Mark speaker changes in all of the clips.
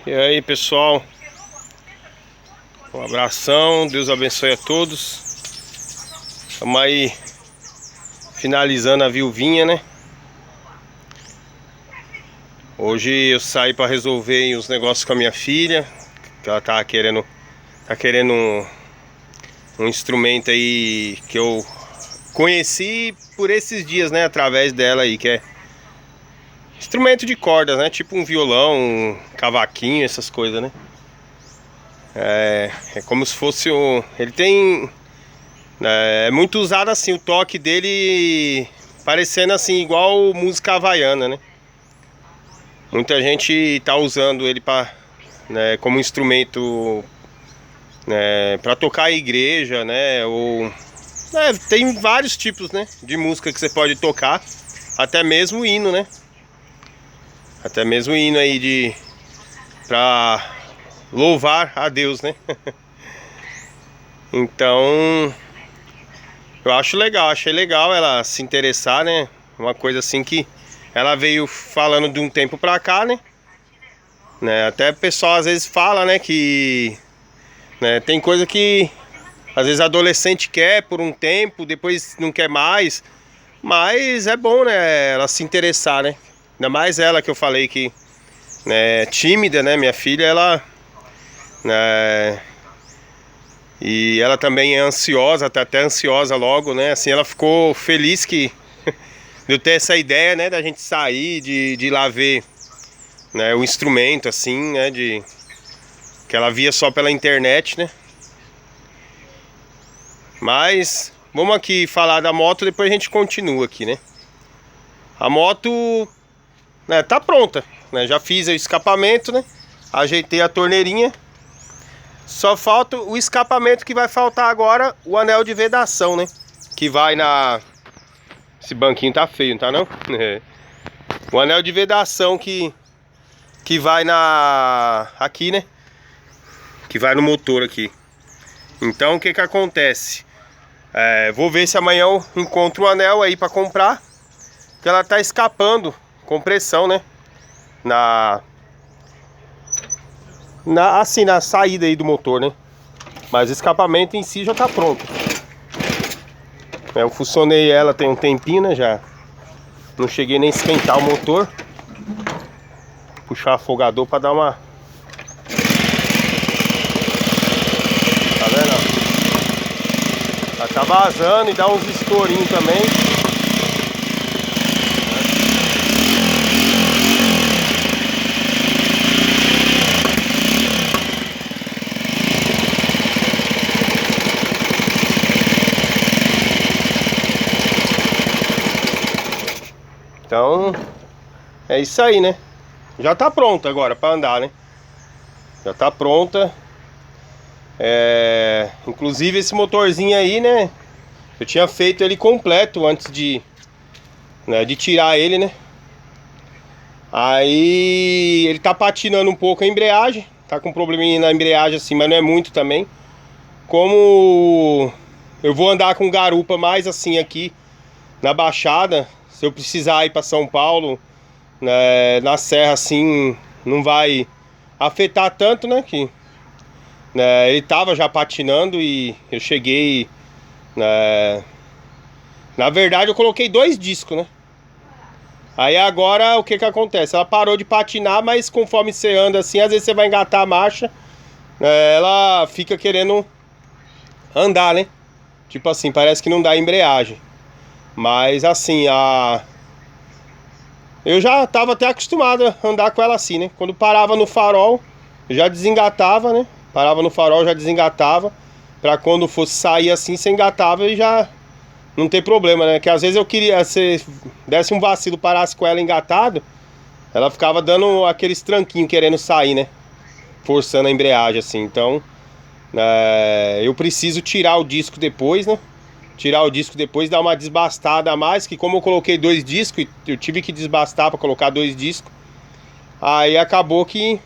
Speaker 1: E aí, pessoal, um abração, Deus abençoe a todos. Estamos aí finalizando a viuvinha, né? Hoje eu saí para resolver uns negócios com a minha filha, que ela tá querendo um instrumento aí que eu conheci por esses dias, né, através dela aí, que é instrumento de cordas, né? Tipo um violão, um cavaquinho, essas coisas, né? É como se fosse o... Ele tem... É muito usado assim, o toque dele parecendo assim, igual música havaiana, né? Muita gente tá usando ele para, né, como instrumento, né, para tocar em igreja, né? Ou... tem vários tipos, né, de música que você pode tocar. Até mesmo hino, né? Até mesmo hino aí pra louvar a Deus, né? Então, eu acho legal, achei legal ela se interessar, né? Uma coisa assim que ela veio falando de um tempo pra cá, né? Até o pessoal às vezes fala, né, que tem coisa que às vezes adolescente quer por um tempo, depois não quer mais. Mas é bom, né, ela se interessar, né? Ainda mais ela que eu falei que tímida, né? Minha filha, ela... e ela também é ansiosa, tá até ansiosa logo, né? Assim, ela ficou feliz que de eu ter essa ideia, né, da gente sair, de ir lá ver, né, o instrumento, assim, né, que ela via só pela internet, né? Mas vamos aqui falar da moto, depois a gente continua aqui, né? A moto, né, tá pronta, né? Já fiz o escapamento, né? Ajeitei a torneirinha. Só falta o escapamento, que vai faltar agora o anel de vedação, né? Que vai na... Esse banquinho tá feio, não tá não? O anel de vedação que vai aqui, né? Que vai no motor aqui. Então o que que acontece? Vou ver se amanhã eu encontro o anel aí pra comprar. Porque ela tá escapando com pressão, né? Assim, na saída aí do motor, né? Mas o escapamento em si já tá pronto. Eu funcionei ela tem um tempinho, né? Já não cheguei nem a esquentar o motor. Puxar o afogador pra dar uma... Tá vendo? Ela tá vazando e dá uns estourinhos também. Então, é isso aí, né? Já tá pronta agora pra andar, né? Já tá pronta. Inclusive esse motorzinho aí, né? Eu tinha feito ele completo antes de tirar ele, né? Aí ele tá patinando um pouco a embreagem. Tá com um probleminha na embreagem assim, mas não é muito também. Como eu vou andar com garupa mais assim aqui na Baixada, se eu precisar ir para São Paulo, na serra assim, não vai afetar tanto, né? Que ele tava já patinando e eu cheguei... na verdade eu coloquei 2 discos, né? Aí agora o que que acontece? Ela parou de patinar, mas conforme você anda assim, às vezes você vai engatar a marcha, ela fica querendo andar, né? Tipo assim, parece que não dá embreagem. Mas assim, eu já tava até acostumado a andar com ela assim, né? Quando parava no farol, já desengatava, né? Parava no farol, já desengatava. Pra quando fosse sair assim, você engatava e já não tem problema, né? Que às vezes eu queria, se desse um vacilo, parasse com ela engatado, ela ficava dando aqueles tranquinhos querendo sair, né? Forçando a embreagem assim. Então, eu preciso tirar o disco depois, né? Tirar o disco depois, dar uma desbastada a mais, que como eu coloquei 2 discos, eu tive que desbastar para colocar 2 discos. Aí acabou que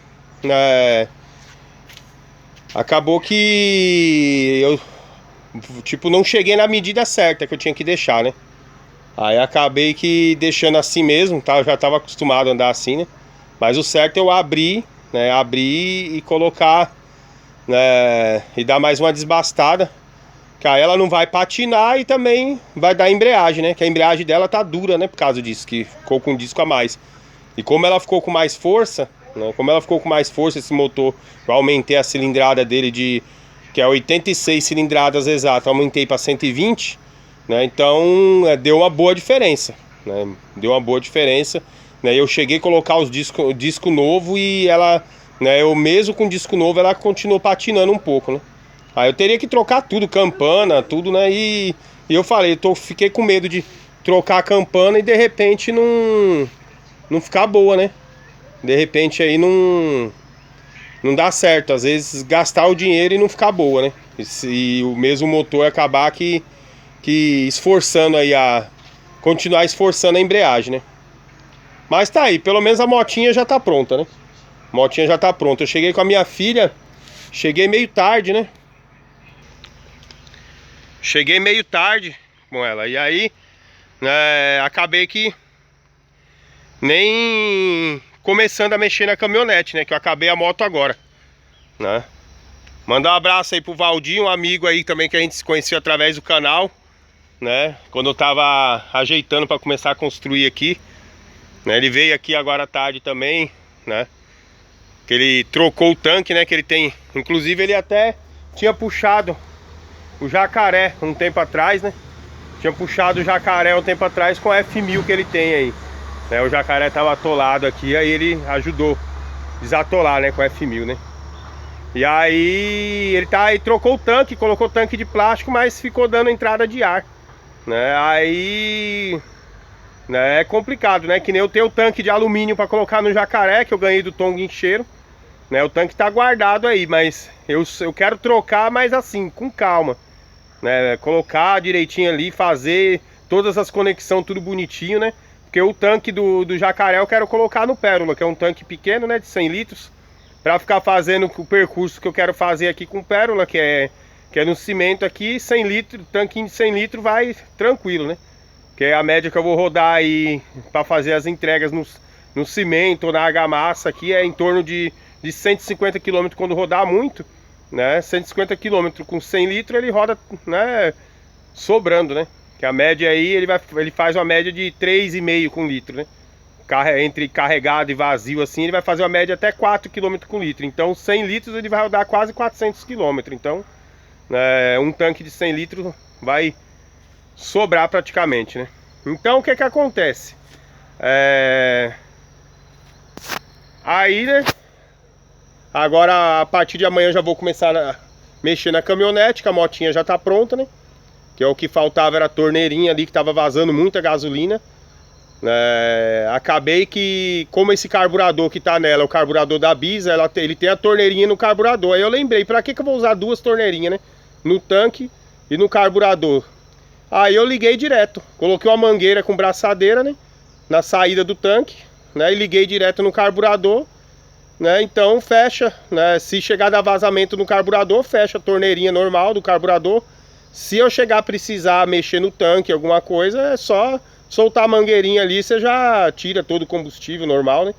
Speaker 1: eu tipo não cheguei na medida certa que eu tinha que deixar, né? Aí acabei que deixando assim mesmo, tá? Eu já tava acostumado a andar assim, né? Mas o certo é eu abrir, né, abrir e colocar, né, e dar mais uma desbastada, que aí ela não vai patinar e também vai dar embreagem, né, que a embreagem dela tá dura, né, por causa disso, que ficou com um disco a mais. E como ela ficou com mais força, né, esse motor, eu aumentei a cilindrada dele que é 86 cilindradas exatas, aumentei para 120, né, então deu uma boa diferença, né, deu uma boa diferença, né, eu cheguei a colocar o disco novo e ela, né, eu mesmo com disco novo ela continuou patinando um pouco, né. Aí eu teria que trocar tudo, campana, tudo, né, e eu falei, fiquei com medo de trocar a campana e de repente não ficar boa, né, de repente aí não dá certo, às vezes gastar o dinheiro e não ficar boa, né? E o mesmo motor acabar que esforçando aí continuar esforçando a embreagem, né? Mas tá aí, pelo menos a motinha já tá pronta, né? A motinha já tá pronta. Eu cheguei com a minha filha, cheguei meio tarde, né? Cheguei meio tarde com ela. E aí, acabei que nem começando a mexer na caminhonete, né? Que eu acabei a moto agora, né? Mandar um abraço aí pro Valdir, um amigo aí também que a gente se conheceu através do canal, né? Quando eu tava ajeitando para começar a construir aqui, né? Ele veio aqui agora à tarde também, né? Que ele trocou o tanque, né? Que ele tem, inclusive ele até tinha puxado o jacaré um tempo atrás, né? Tinha puxado o jacaré um tempo atrás com a F1000 que ele tem aí. O jacaré tava atolado aqui, aí ele ajudou a desatolar, né, com a F1000, né? E aí ele trocou o tanque, colocou o tanque de plástico, mas ficou dando entrada de ar, né? Aí, né, é complicado, né? Que nem eu tenho o tanque de alumínio para colocar no jacaré, que eu ganhei do Tom Guincheiro, né? O tanque tá guardado aí, mas eu quero trocar, mas assim, com calma, né? Colocar direitinho ali, fazer todas as conexões, tudo bonitinho, né? Porque o tanque do jacaré eu quero colocar no Pérola, que é um tanque pequeno, né, de 100 litros, para ficar fazendo o percurso que eu quero fazer aqui com Pérola, que é no cimento aqui, 100 litros, tanquinho de 100 litros vai tranquilo, né? Que é a média que eu vou rodar aí para fazer as entregas no cimento ou na argamassa aqui é em torno de 150 km quando rodar muito, né? 150 km com 100 litros ele roda, né, sobrando, né? Que a média aí, ele faz uma média de 3,5 com litro, né? Entre carregado e vazio assim, ele vai fazer uma média até 4 km com litro. Então 100 litros ele vai rodar quase 400 km. Então um tanque de 100 litros vai sobrar praticamente, né? Então o que acontece? Aí, né? Agora a partir de amanhã já vou começar a mexer na caminhonete, que a motinha já tá pronta, né? Que é o que faltava, era a torneirinha ali que tava vazando muita gasolina. Acabei que, como esse carburador que tá nela, o carburador da Bisa, ele tem a torneirinha no carburador. Aí eu lembrei, pra que eu vou usar duas torneirinhas, né? No tanque e no carburador. Aí eu liguei direto, coloquei uma mangueira com braçadeira, né? Na saída do tanque, né? E liguei direto no carburador, né? Então fecha, né? Se chegar a dar vazamento no carburador, fecha a torneirinha normal do carburador. Se eu chegar a precisar mexer no tanque, alguma coisa, é só soltar a mangueirinha ali, você já tira todo o combustível normal, né?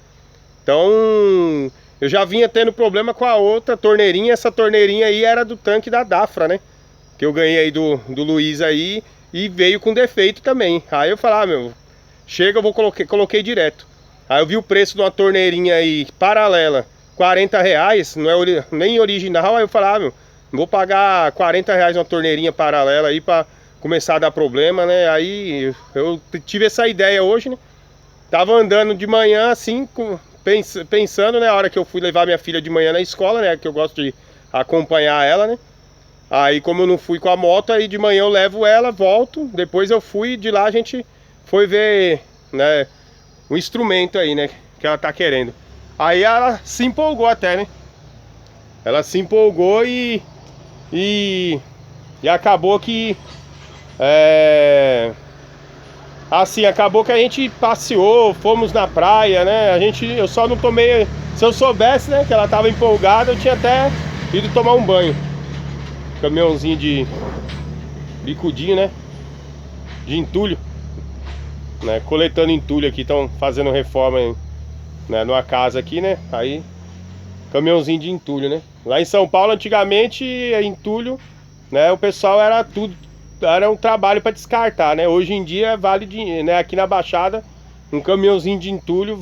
Speaker 1: Então, eu já vinha tendo problema com a outra torneirinha. Essa torneirinha aí era do tanque da Dafra, né? Que eu ganhei aí do Luiz aí e veio com defeito também. Aí eu falei, meu, chega, eu coloquei direto. Aí eu vi o preço de uma torneirinha aí paralela, R$40, não é nem original. Aí eu falei, meu, vou pagar R$40 uma torneirinha paralela aí pra começar a dar problema, né? Aí eu tive essa ideia hoje, né? Tava andando de manhã assim, pensando, né? A hora que eu fui levar minha filha de manhã na escola, né? Que eu gosto de acompanhar ela, né? Aí como eu não fui com a moto, aí de manhã eu levo ela, volto. Depois eu fui, de lá a gente foi ver, né, o instrumento aí, né? Que ela tá querendo. Aí ela se empolgou até, né? Ela se empolgou e acabou que assim, acabou que a gente passeou, fomos na praia, né? Eu só não tomei, se eu soubesse, né, que ela tava empolgada, eu tinha até ido tomar um banho. Caminhãozinho de bicudinho, né? De entulho, né? Coletando entulho aqui, estão fazendo reforma, né, numa casa aqui, né? Aí caminhãozinho de entulho, né? Lá em São Paulo, antigamente, entulho, né? O pessoal era tudo, era um trabalho para descartar, né? Hoje em dia vale dinheiro, né? Aqui na Baixada, um caminhãozinho de entulho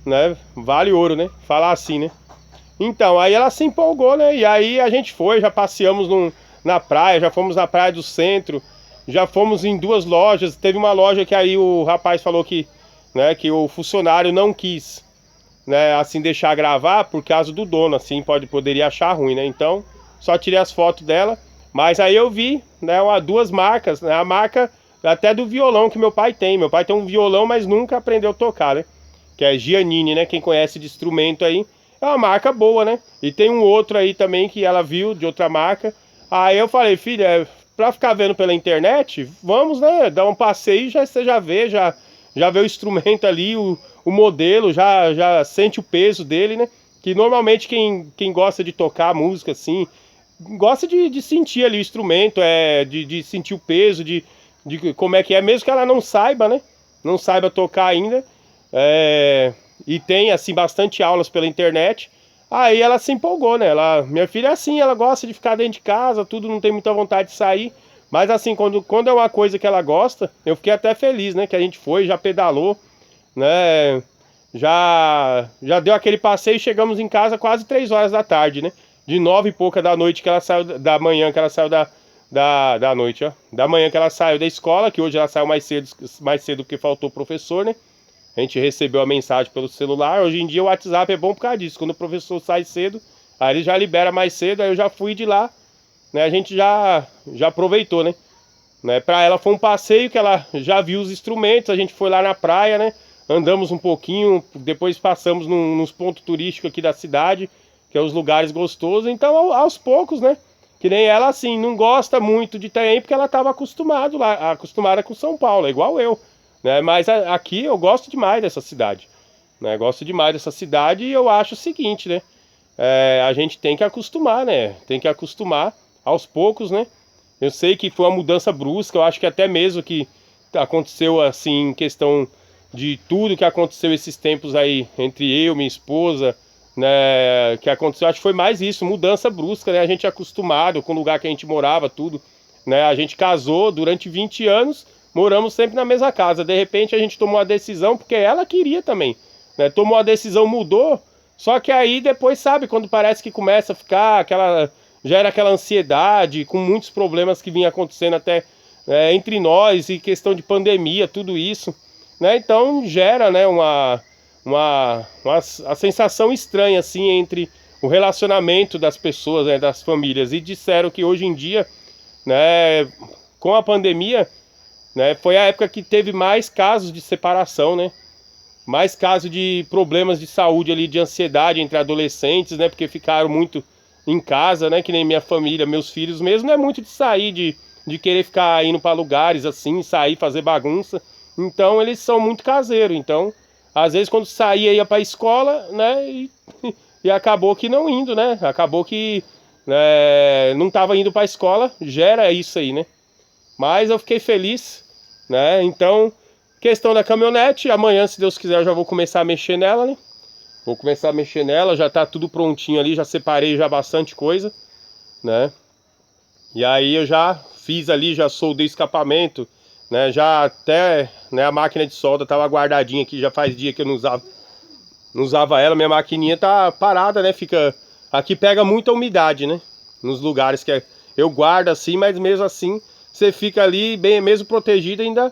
Speaker 1: né? Vale ouro, né? Falar assim, né? Então, aí ela se empolgou, né? E aí a gente foi, já passeamos na praia, já fomos na praia do centro, já fomos em 2 lojas. Teve uma loja que aí o rapaz falou que, né, que o funcionário não quis, né, assim, deixar gravar por causa do dono, assim, poderia achar ruim, né? Então, só tirei as fotos dela. Mas aí eu vi, né, 2 marcas, né? A marca até do violão que meu pai tem. Meu pai tem um violão, mas nunca aprendeu a tocar, né? Que é Giannini, né? Quem conhece de instrumento aí, é uma marca boa, né? E tem um outro aí também que ela viu, de outra marca. Aí eu falei, filha, pra ficar vendo pela internet, vamos, né, dar um passeio, você já vê, já vê o instrumento ali, o modelo, já sente o peso dele, né? Que normalmente quem gosta de tocar música assim, gosta de sentir ali o instrumento, de sentir o peso, de como é que é, mesmo que ela não saiba, né? Não saiba tocar ainda. E tem assim bastante aulas pela internet. Aí ela se empolgou, né? Minha filha é assim, ela gosta de ficar dentro de casa, tudo, não tem muita vontade de sair. Mas assim, quando é uma coisa que ela gosta, eu fiquei até feliz, né? Que a gente foi, já pedalou, né? Já deu aquele passeio e chegamos em casa quase 3 horas da tarde, né? De 9 e pouca da noite que ela saiu, da manhã que ela saiu da noite, ó. Da manhã que ela saiu da escola, que hoje ela saiu mais cedo porque faltou o professor, né? A gente recebeu a mensagem pelo celular. Hoje em dia o WhatsApp é bom por causa disso. Quando o professor sai cedo, aí ele já libera mais cedo. Aí eu já fui de lá, né? A gente já aproveitou, né? Para ela foi um passeio que ela já viu os instrumentos. A gente foi lá na praia, né? Andamos um pouquinho, depois passamos nos pontos turísticos aqui da cidade, que é os lugares gostosos. Então, aos poucos, né? Que nem ela, assim, não gosta muito de Itanhaém porque ela estava acostumada com São Paulo, é igual eu, né? Mas aqui eu gosto demais dessa cidade, né? Gosto demais dessa cidade e eu acho o seguinte, né? A gente tem que acostumar, né? Tem que acostumar aos poucos, né? Eu sei que foi uma mudança brusca, eu acho que até mesmo que aconteceu assim, em questão de tudo que aconteceu esses tempos aí, entre eu, minha esposa, né, que aconteceu, acho que foi mais isso, mudança brusca, né, a gente é acostumado com o lugar que a gente morava, tudo, né, a gente casou durante 20 anos, moramos sempre na mesma casa, de repente a gente tomou a decisão, porque ela queria também, né, tomou a decisão, mudou, só que aí depois, sabe, quando parece que começa a ficar já era aquela ansiedade, com muitos problemas que vinha acontecendo até entre nós, e questão de pandemia, tudo isso, né, então gera, né, a sensação estranha assim entre o relacionamento das pessoas, né, das famílias. E disseram que hoje em dia, né, com a pandemia, né, foi a época que teve mais casos de separação, né? Mais casos de problemas de saúde ali, de ansiedade entre adolescentes, né? Porque ficaram muito em casa, né? Que nem minha família, meus filhos mesmo, não é muito de sair, de querer ficar indo para lugares assim, sair, fazer bagunça. Então eles são muito caseiros. Então, às vezes quando saía ia para a escola, né? E acabou que não indo, né? Acabou que não estava indo para a escola, gera isso aí, né? Mas eu fiquei feliz, né? Então, questão da caminhonete, amanhã, se Deus quiser, eu já vou começar a mexer nela, né? Vou começar a mexer nela, já tá tudo prontinho ali, já separei já bastante coisa, né? E aí eu já fiz ali, já soldei o escapamento, né? Já até, né, a máquina de solda tava guardadinha aqui, já faz dia que eu não usava ela, minha maquininha tá parada, né? Aqui pega muita umidade, né? Nos lugares que eu guardo assim, mas mesmo assim você fica ali bem, mesmo protegido ainda,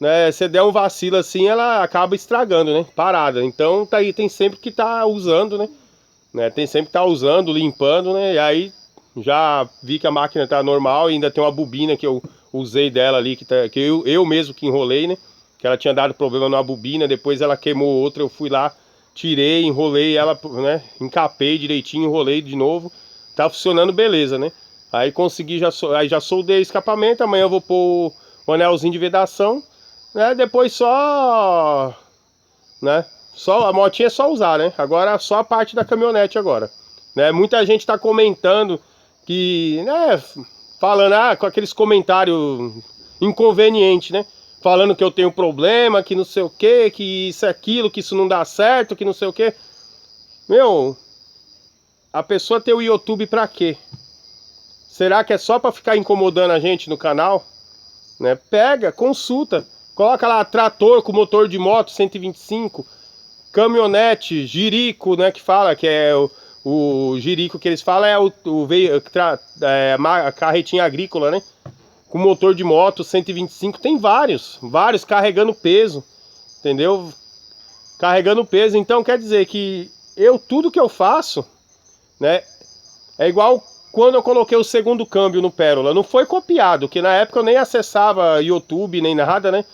Speaker 1: né? Se der um vacilo assim, ela acaba estragando, né? Parada. Então tá aí, tem sempre que tá usando, né? Tem sempre que tá usando, limpando, né? E aí já vi que a máquina tá normal e ainda tem uma bobina que eu usei dela ali, que eu mesmo que enrolei, né? Que ela tinha dado problema numa bobina, depois ela queimou outra, eu fui lá, tirei, enrolei ela, né? Encapei direitinho, enrolei de novo. Tá funcionando beleza, né? Aí consegui, aí já soldei o escapamento, amanhã eu vou pôr o anelzinho de vedação, né? Depois só, né? Só a motinha é só usar, né? Agora só a parte da caminhonete agora, né? Muita gente tá comentando que, né? Falando, com aqueles comentários inconvenientes, né? Falando que eu tenho problema, que não sei o que isso é aquilo, que isso não dá certo, que não sei o que. Meu, a pessoa ter o YouTube pra quê? Será que é só pra ficar incomodando a gente no canal? Né? Pega, consulta, coloca lá trator com motor de moto 125, caminhonete, jirico, né, que fala, que é o jirico que eles falam é a carretinha agrícola, né? Com motor de moto 125, tem vários carregando peso, entendeu? Carregando peso, então quer dizer que tudo que eu faço, né, é igual quando eu coloquei o segundo câmbio no Pérola, não foi copiado, que na época eu nem acessava YouTube nem nada, né?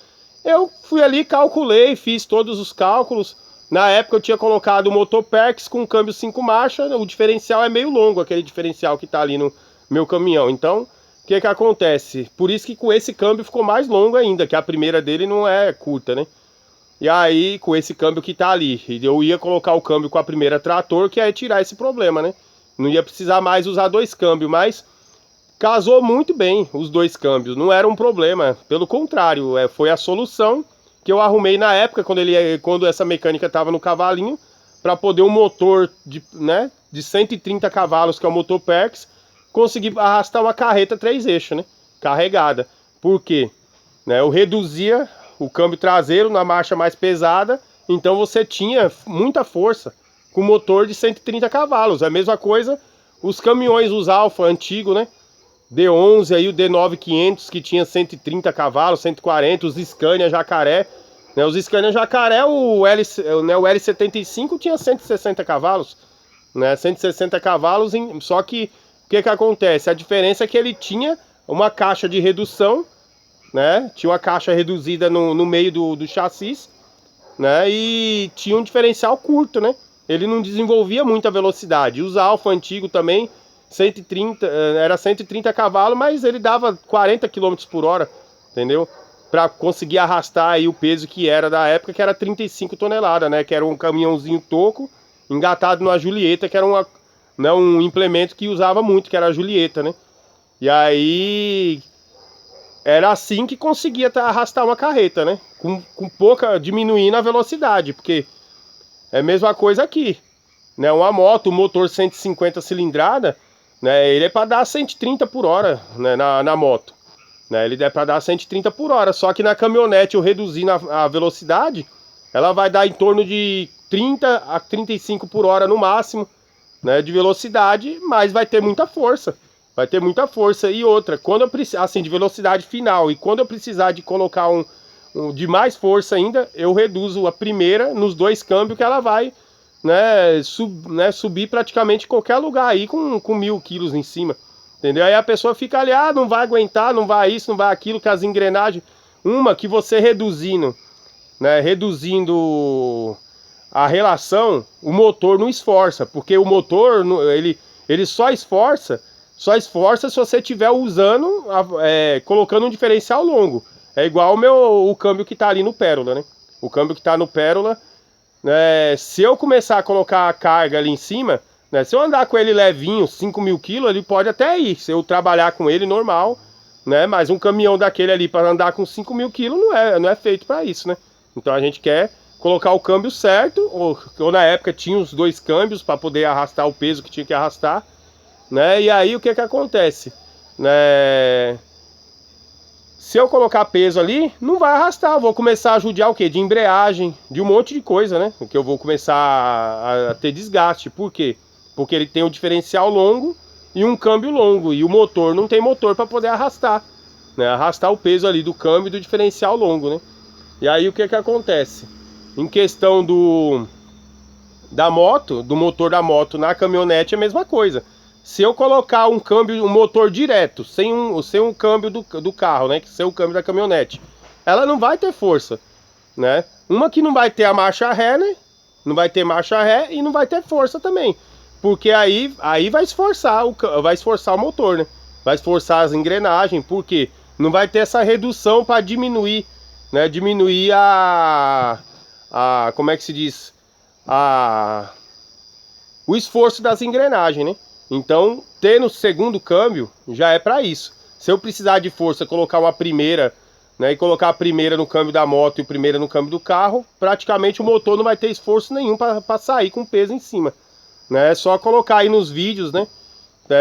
Speaker 1: Eu fui ali, calculei, fiz todos os cálculos. Na época eu tinha colocado o motor Perks com câmbio 5 marchas, o diferencial é meio longo, aquele diferencial que tá ali no meu caminhão. Então, o que acontece? Por isso que com esse câmbio ficou mais longo ainda, que a primeira dele não é curta, né? E aí, com esse câmbio que tá ali, eu ia colocar o câmbio com a primeira trator, que é tirar esse problema, né? Não ia precisar mais usar dois câmbios, mas casou muito bem os dois câmbios, não era um problema. Pelo contrário, foi a solução que eu arrumei na época, quando essa mecânica estava no cavalinho, para poder um motor de 130 cavalos, que é o motor Perks, conseguir arrastar uma carreta 3 eixos, né? Carregada. Por quê? Né, eu reduzia o câmbio traseiro na marcha mais pesada, então você tinha muita força com motor de 130 cavalos. É a mesma coisa os caminhões, os Alfa antigos, né? D11 aí, o D9500 que tinha 130 cavalos, 140, os Scania Jacaré, né? Os Scania Jacaré, o L75 tinha 160 cavalos, né? 160 cavalos, só que o que acontece? A diferença é que ele tinha uma caixa de redução, né? Tinha uma caixa reduzida no meio do chassi, né? E tinha um diferencial curto, né? Ele não desenvolvia muita velocidade. Os Alfa antigo também, 130, era 130 cavalos, mas ele dava 40 km por hora, entendeu? Para conseguir arrastar aí o peso que era da época, que era 35 toneladas, né? Que era um caminhãozinho toco, engatado numa Julieta, que era um implemento que usava muito, que era a Julieta, né? E aí era assim que conseguia arrastar uma carreta, né? Com pouca, diminuindo a velocidade, porque é a mesma coisa aqui, né? Uma moto, um motor 150 cilindrada, né? Ele é para dar 130 por hora, né? na moto, né? Ele é para dar 130 por hora, só que na caminhonete eu reduzindo a velocidade, ela vai dar em torno de 30 a 35 por hora no máximo, né? De velocidade, mas vai ter muita força. Vai ter muita força. E outra, quando eu precisar, assim, de velocidade final, e quando eu precisar de colocar de mais força ainda, eu reduzo a primeira nos dois câmbios, que ela vai, né, subir praticamente qualquer lugar aí com 1000 quilos em cima. Entendeu? Aí a pessoa fica ali, não vai aguentar, não vai isso, não vai aquilo, que as engrenagens, uma que você reduzindo, né, reduzindo a relação, o motor não esforça, porque o motor, ele só esforça se você estiver usando, colocando um diferencial longo. É igual o câmbio que está ali no Pérola, né? O câmbio que está no Pérola, né? Se eu começar a colocar a carga ali em cima, né? Se eu andar com ele levinho, 5.000 quilos, ele pode até ir. Se eu trabalhar com ele normal, né? Mas um caminhão daquele ali para andar com 5.000 quilos não é feito para isso, né? Então a gente quer colocar o câmbio certo, ou na época tinha os dois câmbios para poder arrastar o peso que tinha que arrastar, né? E aí o que acontece, né? Se eu colocar peso ali, não vai arrastar. Eu vou começar a judiar o quê? De embreagem, de um monte de coisa, né? Que eu vou começar a ter desgaste. Por quê? Porque ele tem um diferencial longo e um câmbio longo, e o motor não tem motor para poder arrastar, né? Arrastar o peso ali do câmbio e do diferencial longo, né? E aí o que acontece? Em questão do motor da moto na caminhonete, é a mesma coisa. Se eu colocar um motor direto, sem um câmbio do carro, né? Sem o câmbio da caminhonete, ela não vai ter força, né? Uma que não vai ter a marcha ré, né? Não vai ter marcha ré e não vai ter força também. Porque aí vai esforçar o motor, né? Vai esforçar as engrenagens, porque não vai ter essa redução para diminuir, né? Diminuir como é que se diz? O esforço das engrenagens, né? Então, ter no segundo câmbio já é para isso. Se eu precisar de força, colocar uma primeira, né, e colocar a primeira no câmbio da moto e a primeira no câmbio do carro, praticamente o motor não vai ter esforço nenhum para sair com peso em cima, né? É só colocar aí nos vídeos, né?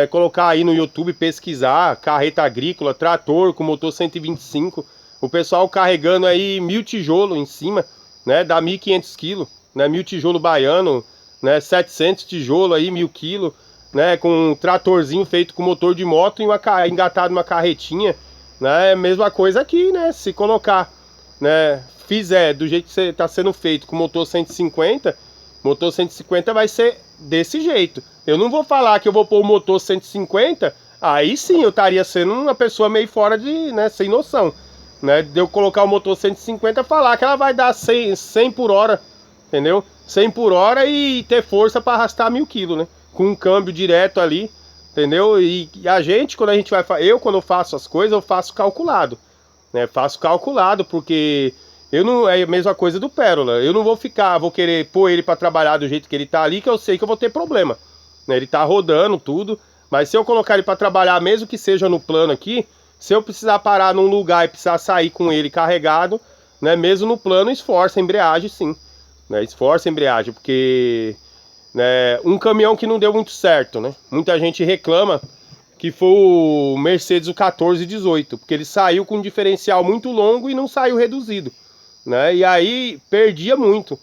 Speaker 1: Colocar aí no YouTube, pesquisar, carreta agrícola, trator com motor 125, o pessoal carregando aí 1000 tijolos em cima, né? Dá 1.500 quilos, né? 1000 tijolo baiano, né? 700 tijolo aí, 1000 quilos, né? Com um tratorzinho feito com motor de moto e engatado numa carretinha, né? Mesma coisa aqui, né? Se colocar, né? Fizer do jeito que está sendo feito com motor 150, motor 150 vai ser desse jeito. Eu não vou falar que eu vou pôr o motor 150, aí sim eu estaria sendo uma pessoa meio fora de, né, sem noção, né, de eu colocar o motor 150 e falar que ela vai dar 100 por hora, entendeu? 100 por hora e ter força para arrastar 1000 quilos, né? Com um câmbio direto ali, entendeu? E a gente, quando a gente vai, quando eu faço as coisas, eu faço calculado, né? Faço calculado porque eu não, é a mesma coisa do Pérola. Eu não vou querer pôr ele para trabalhar do jeito que ele tá ali, que eu sei que eu vou ter problema, né? Ele tá rodando tudo, mas se eu colocar ele para trabalhar, mesmo que seja no plano aqui, se eu precisar parar num lugar e precisar sair com ele carregado, né? Mesmo no plano, esforça a embreagem, sim, né? Esforça a embreagem, porque, né, um caminhão que não deu muito certo, né? Muita gente reclama que foi o Mercedes o 1418, porque ele saiu com um diferencial muito longo e não saiu reduzido, né? E aí perdia muito,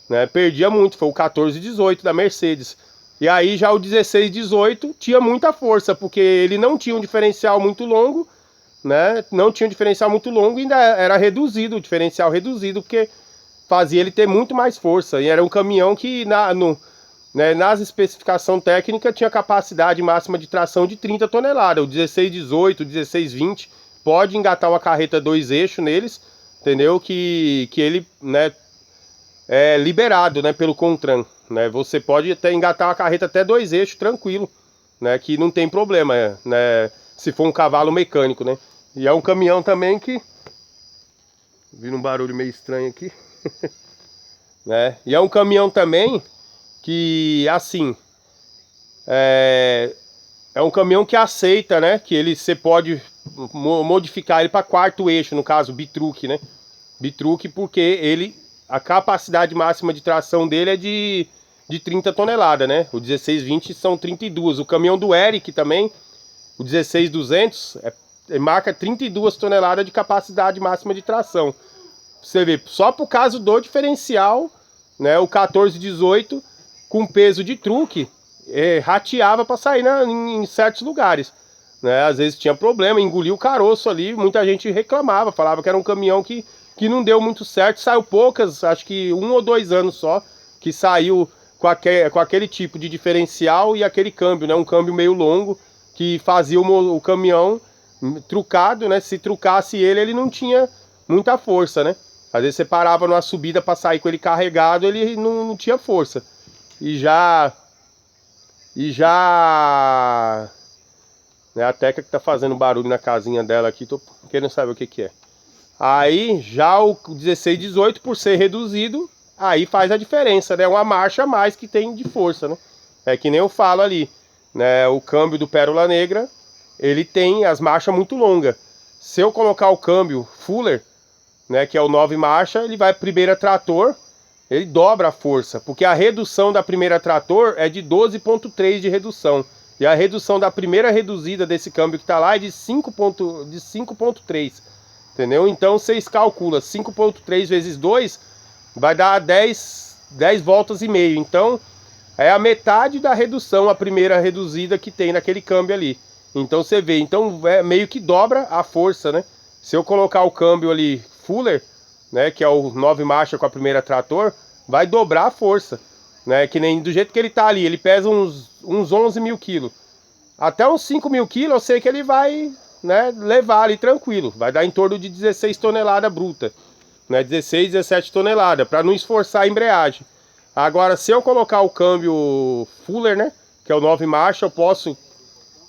Speaker 1: né? Perdia muito, foi o 1418 da Mercedes. E aí já o 1618 tinha muita força, porque ele não tinha um diferencial muito longo, né? Não tinha um diferencial muito longo e ainda era reduzido, o diferencial reduzido, porque fazia ele ter muito mais força. E era um caminhão que né, nas especificações técnicas tinha capacidade máxima de tração de 30 toneladas. O 1618, o 1620 pode engatar uma carreta 2 eixos neles, entendeu? Que ele, né, é liberado, né, pelo Contran, né? Você pode até engatar uma carreta até 2 eixos tranquilo, né? Que não tem problema, né? Se for um cavalo mecânico, né? E é um caminhão também que... Vindo um barulho meio estranho aqui. Né? E é um caminhão também que, assim... É um caminhão que aceita, né? Que você pode modificar ele para 4º eixo, no caso, bitruque, né? Bitruque porque a capacidade máxima de tração dele é de 30 toneladas, né? O 1620 são 32. O caminhão do Eric também, o 16200, marca 32 toneladas de capacidade máxima de tração. Você vê, só por causa do diferencial, né? O 1418 com peso de truque, rateava para sair em certos lugares, né? Às vezes tinha problema, engolia o caroço ali, muita gente reclamava, falava que era um caminhão que não deu muito certo, saiu poucas, acho que 1 ou 2 anos só, que saiu com aquele tipo de diferencial e aquele câmbio, né? Um câmbio meio longo, que fazia o caminhão trucado, né? Se trucasse ele não tinha muita força, né? Às vezes você parava numa subida para sair com ele carregado, ele não tinha força. E já... Né, a Teca que tá fazendo barulho na casinha dela aqui, tô querendo saber o que é. Aí já o 1618, por ser reduzido, aí faz a diferença, né? Uma marcha a mais que tem de força, né? É que nem eu falo ali, né? O câmbio do Pérola Negra, ele tem as marchas muito longas. Se eu colocar o câmbio Fuller, né, que é o 9 marcha, ele vai primeira trator, ele dobra a força, porque a redução da primeira trator é de 12,3 de redução. E a redução da primeira reduzida desse câmbio que está lá é de 5,3. Entendeu? Então vocês calculam 5,3 vezes 2 vai dar 10 voltas e meio. Então é a metade da redução, a primeira reduzida que tem naquele câmbio ali. Então você vê, então meio que dobra a força, né? Se eu colocar o câmbio ali Fuller, né, que é o 9 marcha com a primeira trator, vai dobrar a força, né? Que nem do jeito que ele tá ali, ele pesa uns 11 mil quilos. Até uns 5 mil quilos eu sei que ele vai, né, levar ali tranquilo. Vai dar em torno de 16 toneladas bruta, né? 16, 17 toneladas, para não esforçar a embreagem. Agora, se eu colocar o câmbio Fuller, né, que é o 9 marcha, eu posso,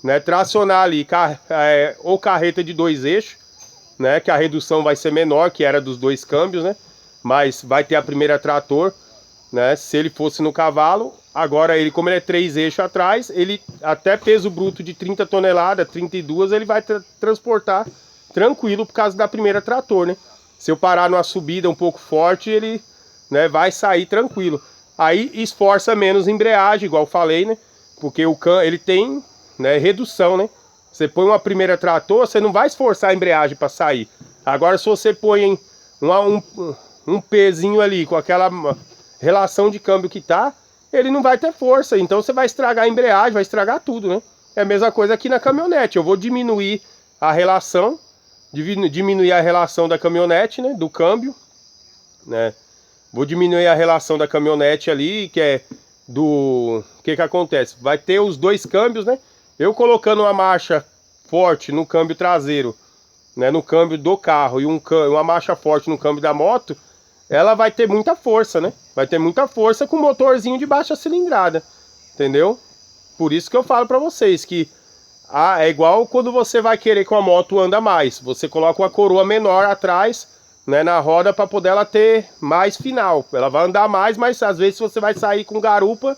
Speaker 1: né, tracionar ali ou carreta de 2 eixos, né, que a redução vai ser menor, que era dos 2 câmbios, né? Mas vai ter a primeira trator, né? Se ele fosse no cavalo, agora como ele é 3 eixos atrás, ele até peso bruto de 30 toneladas, 32, ele vai transportar tranquilo por causa da primeira trator, né? Se eu parar numa subida um pouco forte, ele, né, vai sair tranquilo. aí esforça menos a embreagem, igual eu falei, né? Porque ele tem, né, redução, né? Você põe uma primeira trator, você não vai esforçar a embreagem para sair. Agora, se você põe um pezinho ali com aquela relação de câmbio que tá, ele não vai ter força. Então você vai estragar a embreagem, vai estragar tudo, né? É a mesma coisa aqui na caminhonete. Eu vou diminuir a relação, da caminhonete, né? Do câmbio, né? Vou diminuir a relação da caminhonete ali, que é do... O que acontece? Vai ter os dois câmbios, né? Eu colocando uma marcha forte no câmbio traseiro, né, no câmbio do carro, e uma marcha forte no câmbio da moto, ela vai ter muita força, né? Vai ter muita força com motorzinho de baixa cilindrada, entendeu? Por isso que eu falo pra vocês que é igual quando você vai querer que a moto anda mais. Você coloca uma coroa menor atrás, né, na roda, para poder ela ter mais final. Ela vai andar mais, mas às vezes se você vai sair com garupa,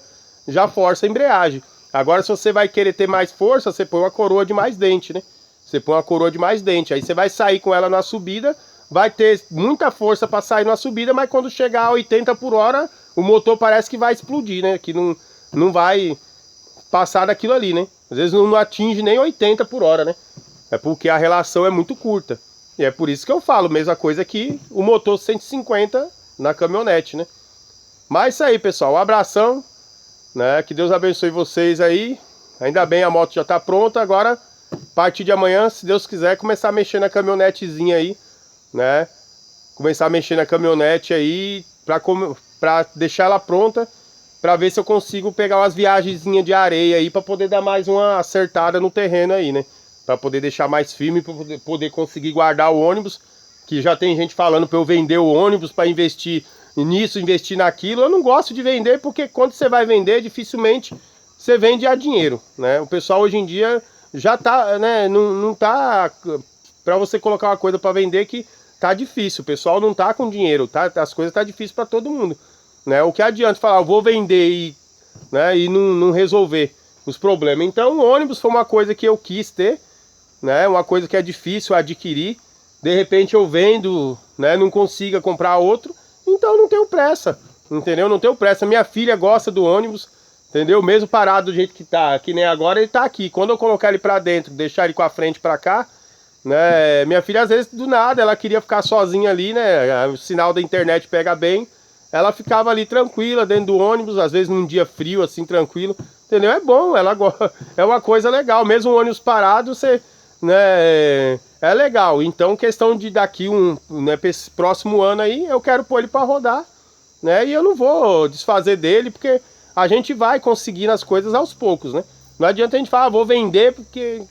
Speaker 1: já força a embreagem. Agora, se você vai querer ter mais força, você põe uma coroa de mais dente, né? Você põe uma coroa de mais dente. Aí você vai sair com ela na subida, vai ter muita força para sair na subida, mas quando chegar a 80 por hora, o motor parece que vai explodir, né? Que não vai passar daquilo ali, né? Às vezes não atinge nem 80 por hora, né? É porque a relação é muito curta. E é por isso que eu falo, mesma coisa que o motor 150 na caminhonete, né? Mas isso aí, pessoal. Um abração. Né? Que Deus abençoe vocês aí. Ainda bem, a moto já tá pronta. Agora, a partir de amanhã, se Deus quiser, começar a mexer na caminhonetezinha aí, né? Começar a mexer na caminhonete aí pra deixar ela pronta, pra ver se eu consigo pegar umas viagenzinhas de areia aí, pra poder dar mais uma acertada no terreno aí, né? Pra poder deixar mais firme, pra poder conseguir guardar o ônibus, que já tem gente falando pra eu vender o ônibus pra investir nisso, investir naquilo. Eu não gosto de vender, porque quando você vai vender, dificilmente você vende a dinheiro, né? O pessoal hoje em dia já tá, né, não tá, para você colocar uma coisa para vender que tá difícil. O pessoal não tá com dinheiro, tá? As coisas tá difícil para todo mundo, né? O que adianta falar, eu vou vender e não resolver os problemas. Então, o ônibus foi uma coisa que eu quis ter, né? Uma coisa que é difícil adquirir. De repente eu vendo, né, não consiga comprar outro. Então não tenho pressa, entendeu? Não tenho pressa. Minha filha gosta do ônibus, entendeu? Mesmo parado do jeito que tá, que nem agora, ele tá aqui. Quando eu colocar ele pra dentro, deixar ele com a frente pra cá, né? Minha filha às vezes do nada, ela queria ficar sozinha ali, né? O sinal da internet pega bem. Ela ficava ali tranquila dentro do ônibus, às vezes num dia frio assim, tranquilo, entendeu? É bom, é uma coisa legal. Mesmo o ônibus parado, você, né, é legal. Então, questão de daqui né, pra esse próximo ano aí, eu quero pôr ele para rodar, né? E eu não vou desfazer dele, porque a gente vai conseguindo as coisas aos poucos, né? Não adianta a gente falar, vou vender, porque,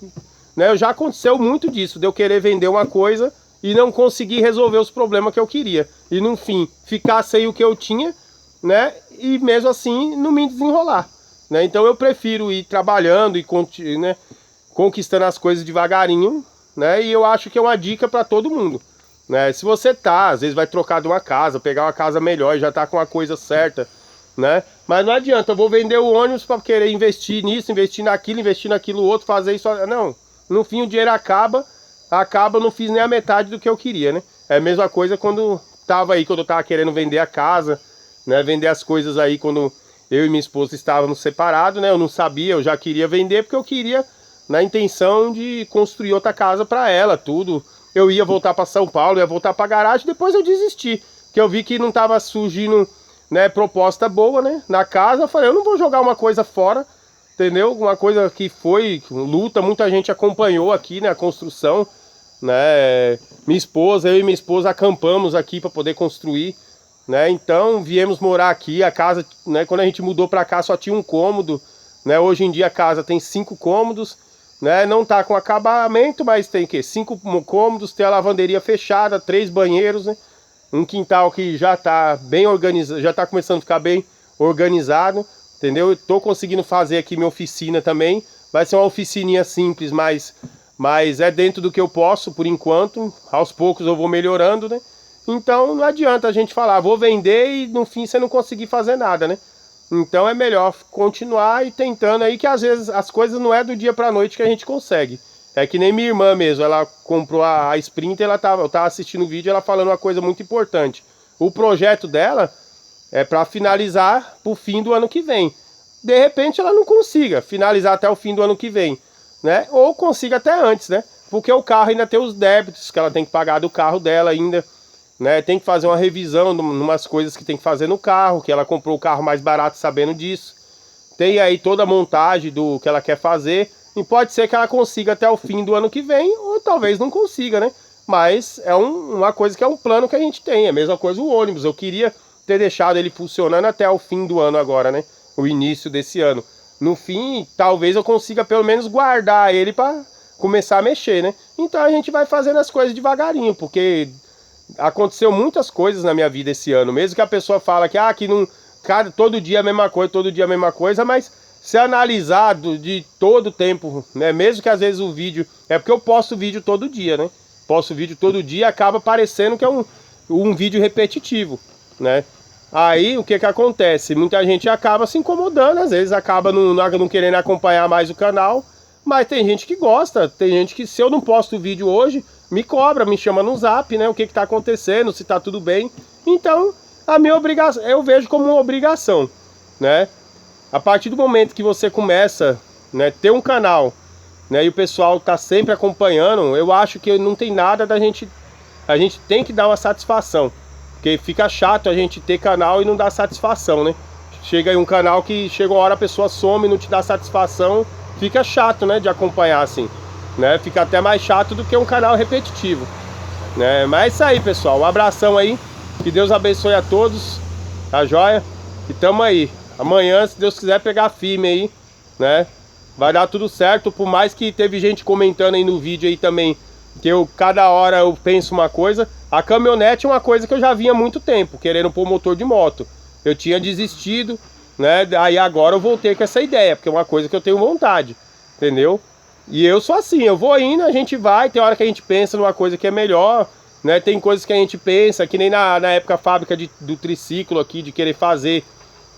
Speaker 1: né, já aconteceu muito disso, de eu querer vender uma coisa e não conseguir resolver os problemas que eu queria. E no fim, ficar sem o que eu tinha, né? E mesmo assim, não me desenrolar, né? Então eu prefiro ir trabalhando e né, conquistando as coisas devagarinho, né? E eu acho que é uma dica para todo mundo, né? Se você tá, às vezes vai trocar de uma casa, pegar uma casa melhor e já tá com a coisa certa, né? Mas não adianta, eu vou vender o ônibus para querer investir nisso, investir naquilo outro, fazer isso. Não, no fim o dinheiro acaba, eu não fiz nem a metade do que eu queria, né? É a mesma coisa quando eu tava querendo vender a casa, né? Vender as coisas aí quando eu e minha esposa estávamos separados, né? Eu não sabia, eu já queria vender porque eu queria na intenção de construir outra casa para ela, tudo. Eu ia voltar para São Paulo, ia voltar para garagem, depois eu desisti, que eu vi que não tava surgindo, né, proposta boa, né, na casa. Eu falei, eu não vou jogar uma coisa fora, entendeu? Uma coisa que foi luta, muita gente acompanhou aqui, né, a construção, né? Eu e minha esposa acampamos aqui para poder construir, né? Então viemos morar aqui. A casa, né, quando a gente mudou para cá só tinha um cômodo, né? Hoje em dia a casa tem 5 cômodos, né? Não tá com acabamento, mas tem que 5 cômodos, tem a lavanderia fechada, 3 banheiros, né? Um quintal que já tá bem organizado, já tá começando a ficar bem organizado, entendeu? Eu tô conseguindo fazer aqui minha oficina também. Vai ser uma oficininha simples, mas é dentro do que eu posso por enquanto. Aos poucos eu vou melhorando, né? Então não adianta a gente falar, vou vender e no fim você não conseguir fazer nada, né? Então é melhor continuar e tentando aí, que às vezes as coisas não é do dia pra noite que a gente consegue. É que nem minha irmã mesmo, ela comprou a Sprinter, eu tava assistindo o vídeo, ela falando uma coisa muito importante. O projeto dela para finalizar pro fim do ano que vem. De repente ela não consiga finalizar até o fim do ano que vem, né? Ou consiga até antes, né? Porque o carro ainda tem os débitos que ela tem que pagar do carro dela ainda, né? Tem que fazer uma revisão de umas coisas que tem que fazer no carro, que ela comprou o carro mais barato sabendo disso. Tem aí toda a montagem do que ela quer fazer. E pode ser que ela consiga até o fim do ano que vem, ou talvez não consiga, né? Mas é uma coisa que é um plano que a gente tem. É a mesma coisa o ônibus. Eu queria ter deixado ele funcionando até o fim do ano agora, né? O início desse ano. No fim, talvez eu consiga pelo menos guardar ele para começar a mexer, né? Então a gente vai fazendo as coisas devagarinho, porque aconteceu muitas coisas na minha vida esse ano. Mesmo que a pessoa fala que não, todo dia a mesma coisa, todo dia a mesma coisa, mas se analisar de todo o tempo, né? Mesmo que às vezes o vídeo... É porque eu posto vídeo todo dia, né? Posto vídeo todo dia e acaba parecendo que é um vídeo repetitivo, né? Aí o que acontece? Muita gente acaba se incomodando, às vezes acaba não querendo acompanhar mais o canal, mas tem gente que gosta, tem gente que se eu não posto vídeo hoje, me cobra, me chama no zap, né? O que tá acontecendo, se tá tudo bem. Então, a minha obrigação, eu vejo como uma obrigação, né? A partir do momento que você começa, né, ter um canal, né, e o pessoal tá sempre acompanhando, eu acho que não tem nada da gente... A gente tem que dar uma satisfação. Porque fica chato a gente ter canal e não dar satisfação, né? Chega aí um canal que chega uma hora a pessoa some e não te dá satisfação. Fica chato, né, de acompanhar assim, né? Fica até mais chato do que um canal repetitivo, né? Mas é isso aí, pessoal. Um abração aí. Que Deus abençoe a todos. Tá joia? E tamo aí. Amanhã, se Deus quiser, pegar firme aí, né? Vai dar tudo certo. Por mais que teve gente comentando aí no vídeo aí também, que cada hora eu penso uma coisa. A caminhonete é uma coisa que eu já vinha há muito tempo, querendo pôr motor de moto. Eu tinha desistido, né? Aí agora eu voltei com essa ideia, porque é uma coisa que eu tenho vontade, entendeu? E eu sou assim, eu vou indo, a gente vai, tem hora que a gente pensa numa coisa que é melhor, né? Tem coisas que a gente pensa, que nem na época a fábrica do triciclo aqui, de querer fazer.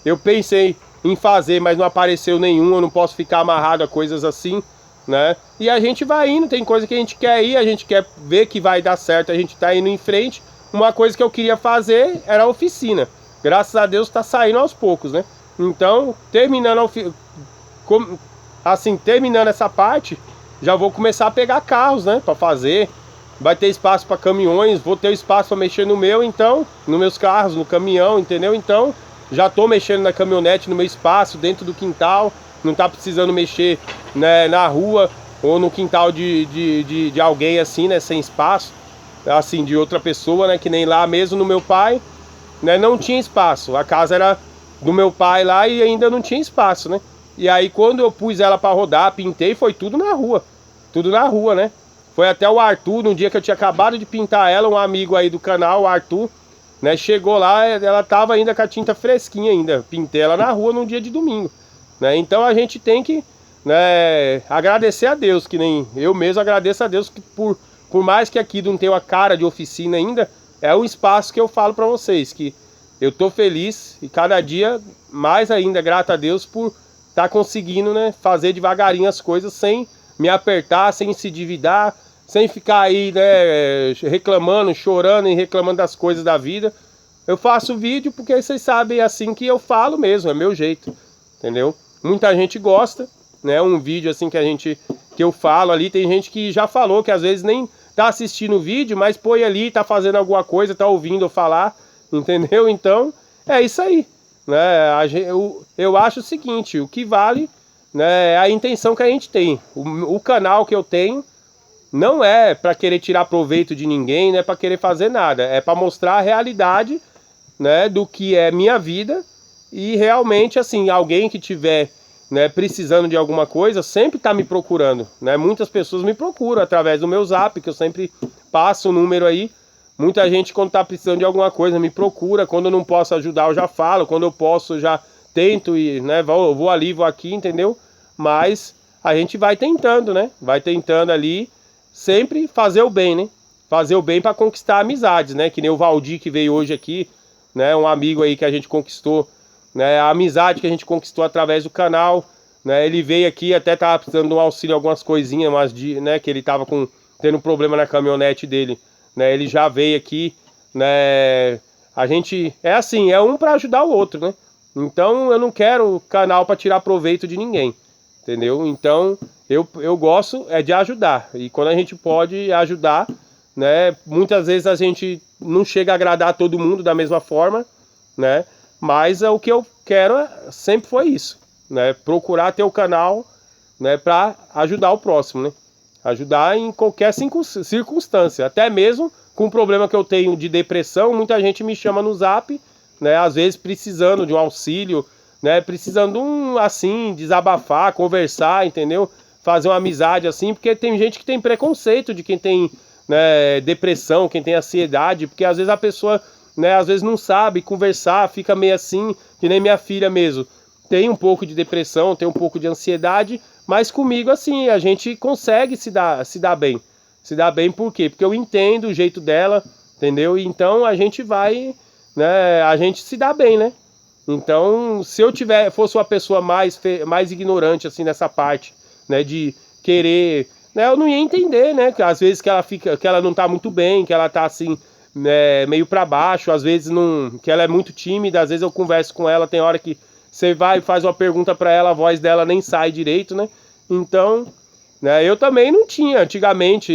Speaker 1: Eu pensei em fazer, mas não apareceu nenhum, eu não posso ficar amarrado a coisas assim, né? E a gente vai indo, tem coisa que a gente quer ir, a gente quer ver que vai dar certo, a gente tá indo em frente. Uma coisa que eu queria fazer era a oficina. Graças a Deus tá saindo aos poucos, né? Então, terminando terminando essa parte, já vou começar a pegar carros, né, para fazer. Vai ter espaço para caminhões, vou ter espaço para mexer no meu, então, nos meus carros, no caminhão, entendeu? Então, já tô mexendo na caminhonete, no meu espaço, dentro do quintal. Não tá precisando mexer, né, na rua ou no quintal de alguém assim, né, sem espaço, assim, de outra pessoa, né, que nem lá mesmo no meu pai, né, não tinha espaço. A casa era do meu pai lá e ainda não tinha espaço, né? E aí quando eu pus ela para rodar, pintei, foi tudo na rua, né? Foi até o Arthur, no dia que eu tinha acabado de pintar ela, um amigo aí do canal, o Arthur, né, chegou lá, ela tava ainda com a tinta fresquinha ainda. Pintei ela na rua num dia de domingo, né? Então a gente tem que, né, agradecer a Deus, que nem eu mesmo agradeço a Deus que por mais que aqui não tenha uma cara de oficina ainda, é um espaço que eu falo para vocês, que eu tô feliz e cada dia mais ainda, grato a Deus por estar conseguindo, né, fazer devagarinho as coisas sem me apertar, sem se endividar, sem ficar aí, né, reclamando, chorando e reclamando das coisas da vida. Eu faço vídeo porque vocês sabem, é assim que eu falo mesmo, é meu jeito, entendeu? Muita gente gosta, né, um vídeo assim que eu falo ali, tem gente que já falou que às vezes nem tá assistindo o vídeo, mas põe ali, tá fazendo alguma coisa, tá ouvindo eu falar, entendeu? Então, é isso aí, né? Eu acho o seguinte, o que vale, né, é a intenção que a gente tem. O canal que eu tenho não é para querer tirar proveito de ninguém, não é para querer fazer nada, é para mostrar a realidade, né, do que é minha vida. E realmente, assim, alguém que tiver, né, precisando de alguma coisa, sempre está me procurando, né? Muitas pessoas me procuram através do meu zap, que eu sempre passo o número aí. Muita gente, quando está precisando de alguma coisa, me procura. Quando eu não posso ajudar, eu já falo. Quando eu posso, eu já tento e, né, vou ali, vou aqui, entendeu? Mas a gente vai tentando, né? Vai tentando ali sempre fazer o bem, né? Fazer o bem para conquistar amizades, né? Que nem o Valdir que veio hoje aqui, né? Um amigo aí que a gente conquistou, né? A amizade que a gente conquistou através do canal, né? Ele veio aqui, até tava precisando de um auxílio, algumas coisinhas, mas né, que ele tava tendo um problema na caminhonete dele, né? Ele já veio aqui, né, A gente é assim, é um para ajudar o outro, né? Então eu não quero canal para tirar proveito de ninguém, entendeu? Então eu gosto de ajudar, e quando a gente pode ajudar, né? Muitas vezes a gente não chega a agradar todo mundo da mesma forma, né? Mas o que eu quero sempre foi isso, né? Procurar ter o canal, né, para ajudar o próximo, né? Ajudar em qualquer circunstância, até mesmo com o problema que eu tenho de depressão, muita gente me chama no Zap, né, às vezes precisando de um auxílio, né, precisando assim, desabafar, conversar, entendeu? Fazer uma amizade assim, porque tem gente que tem preconceito de quem tem, né, depressão, quem tem ansiedade, porque às vezes a pessoa, né, às vezes não sabe conversar, fica meio assim, que nem minha filha mesmo. Tem um pouco de depressão, tem um pouco de ansiedade, mas comigo assim, a gente consegue se dar bem. Se dá bem por quê? Porque eu entendo o jeito dela, entendeu? E então a gente vai, né, a gente se dá bem, né? Então, se eu fosse uma pessoa mais ignorante assim nessa parte, né, de querer, né, eu não ia entender, né, que às vezes que ela não tá muito bem, que ela tá assim, né, meio para baixo, às vezes não, que ela é muito tímida, às vezes eu converso com ela, tem hora que você vai e faz uma pergunta para ela, a voz dela nem sai direito, né? Então, né, eu também não tinha antigamente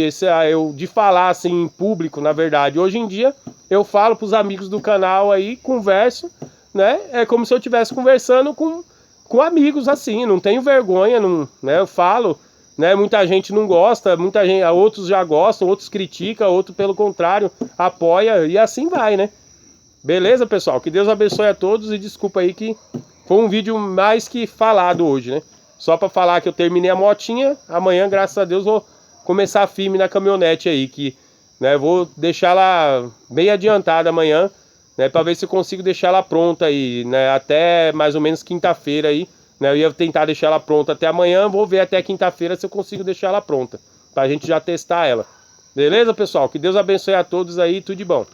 Speaker 1: eu de falar assim em público, na verdade. Hoje em dia eu falo para os amigos do canal aí, converso, né? É como se eu estivesse conversando com amigos assim, não tenho vergonha, não, né? Eu falo, né? Muita gente não gosta, muita gente, outros já gostam, outros criticam, outros pelo contrário apoia e assim vai, né? Beleza, pessoal? Que Deus abençoe a todos e desculpa aí que foi um vídeo mais que falado hoje, né? Só para falar que eu terminei a motinha, amanhã, graças a Deus, vou começar firme na caminhonete aí, que, né, vou deixar ela bem adiantada amanhã, né, para ver se eu consigo deixar ela pronta aí, né, até mais ou menos quinta-feira aí, né? Eu ia tentar deixar ela pronta até amanhã, vou ver até quinta-feira se eu consigo deixar ela pronta, pra gente já testar ela. Beleza, pessoal? Que Deus abençoe a todos aí, tudo de bom.